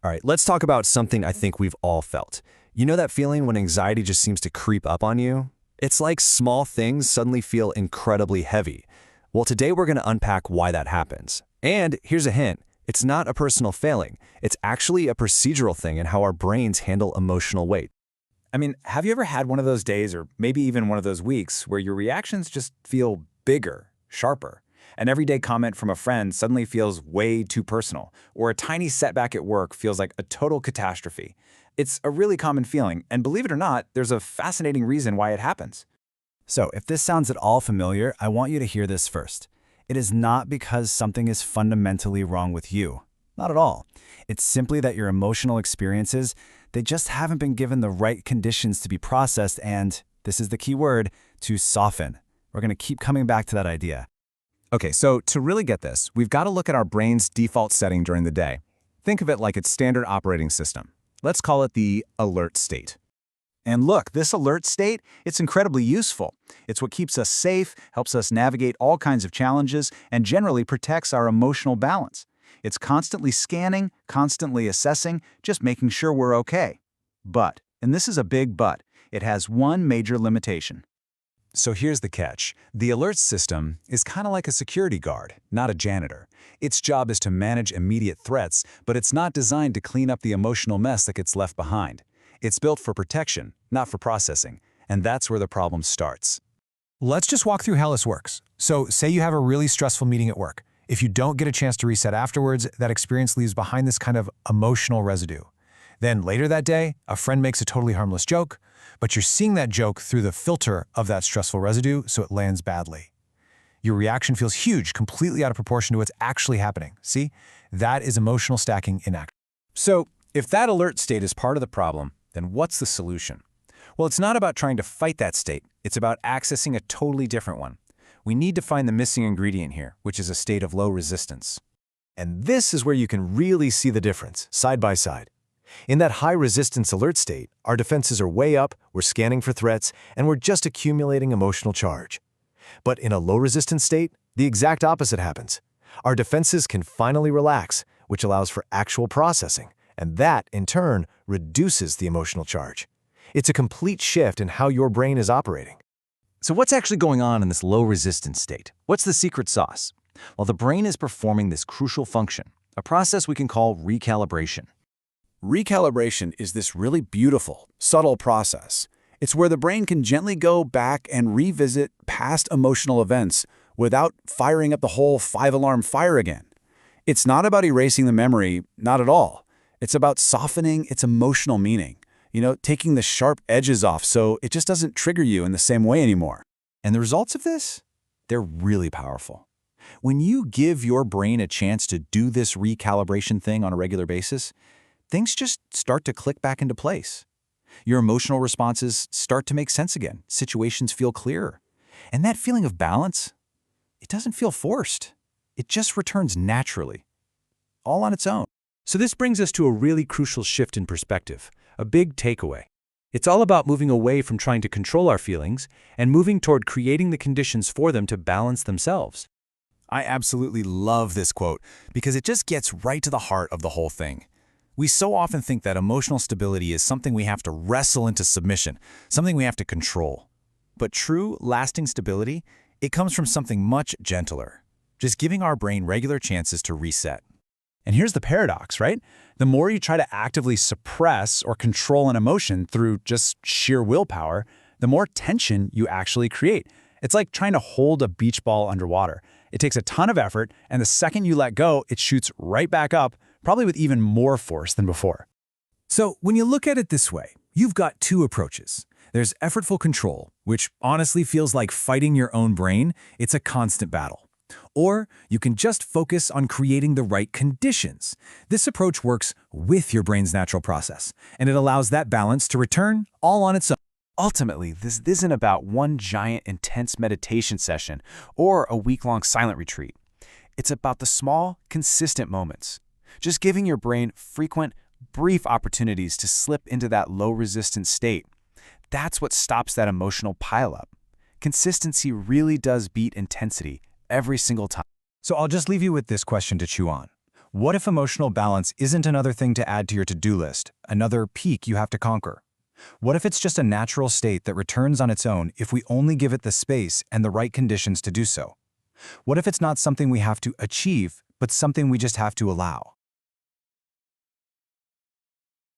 All right, let's talk about something I think we've all felt. You know that feeling when anxiety just seems to creep up on you? It's like small things suddenly feel incredibly heavy. Well, today we're going to unpack why that happens. And here's a hint. It's not a personal failing. It's actually a procedural thing in how our brains handle emotional weight. I mean, have you ever had one of those days, or maybe even one of those weeks, where your reactions just feel bigger, sharper? An everyday comment from a friend suddenly feels way too personal, or a tiny setback at work feels like a total catastrophe. It's a really common feeling, and believe it or not, there's a fascinating reason why it happens. So, if this sounds at all familiar, I want you to hear this first. It is not because something is fundamentally wrong with you. Not at all. It's simply that your emotional experiences, they just haven't been given the right conditions to be processed and, this is the key word, to soften. We're going to keep coming back to that idea. Okay, so to really get this, we've got to look at our brain's default setting during the day. Think of it like its standard operating system. Let's call it the alert state. And look, this alert state, it's incredibly useful. It's what keeps us safe, helps us navigate all kinds of challenges, and generally protects our emotional balance. It's constantly scanning, constantly assessing, just making sure we're okay. But, and this is a big but, it has one major limitation. So here's the catch. The alert system is kind of like a security guard, not a janitor. Its job is to manage immediate threats, but it's not designed to clean up the emotional mess that gets left behind. It's built for protection, not for processing, and that's where the problem starts. Let's just walk through how this works. So say you have a really stressful meeting at work. If you don't get a chance to reset afterwards, that experience leaves behind this kind of emotional residue. Then later that day, a friend makes a totally harmless joke, but you're seeing that joke through the filter of that stressful residue, so it lands badly. Your reaction feels huge, completely out of proportion to what's actually happening. See? That is emotional stacking in action. So if that alert state is part of the problem, then what's the solution? Well, it's not about trying to fight that state. It's about accessing a totally different one. We need to find the missing ingredient here, which is a state of low resistance. And this is where you can really see the difference, side by side. In that high-resistance alert state, our defenses are way up, we're scanning for threats, and we're just accumulating emotional charge. But in a low-resistance state, the exact opposite happens. Our defenses can finally relax, which allows for actual processing, and that, in turn, reduces the emotional charge. It's a complete shift in how your brain is operating. So what's actually going on in this low-resistance state? What's the secret sauce? Well, the brain is performing this crucial function, a process we can call recalibration. Recalibration is this really beautiful, subtle process. It's where the brain can gently go back and revisit past emotional events without firing up the whole five-alarm fire again. It's not about erasing the memory, not at all. It's about softening its emotional meaning, taking the sharp edges off so it just doesn't trigger you in the same way anymore. And the results of this? They're really powerful. When you give your brain a chance to do this recalibration thing on a regular basis, things just start to click back into place. Your emotional responses start to make sense again. Situations feel clearer. And that feeling of balance, it doesn't feel forced. It just returns naturally, all on its own. So this brings us to a really crucial shift in perspective, a big takeaway. It's all about moving away from trying to control our feelings and moving toward creating the conditions for them to balance themselves. I absolutely love this quote because it just gets right to the heart of the whole thing. We so often think that emotional stability is something we have to wrestle into submission, something we have to control. But true, lasting stability, it comes from something much gentler, just giving our brain regular chances to reset. And here's the paradox, right? The more you try to actively suppress or control an emotion through just sheer willpower, the more tension you actually create. It's like trying to hold a beach ball underwater. It takes a ton of effort, and the second you let go, it shoots right back up, probably with even more force than before. So when you look at it this way, you've got two approaches. There's effortful control, which honestly feels like fighting your own brain. It's a constant battle. Or you can just focus on creating the right conditions. This approach works with your brain's natural process, and it allows that balance to return all on its own. Ultimately, this isn't about one giant intense meditation session or a week-long silent retreat. It's about the small, consistent moments. Just giving your brain frequent, brief opportunities to slip into that low-resistance state. That's what stops that emotional pileup. Consistency really does beat intensity every single time. So I'll just leave you with this question to chew on. What if emotional balance isn't another thing to add to your to-do list, another peak you have to conquer? What if it's just a natural state that returns on its own if we only give it the space and the right conditions to do so? What if it's not something we have to achieve, but something we just have to allow?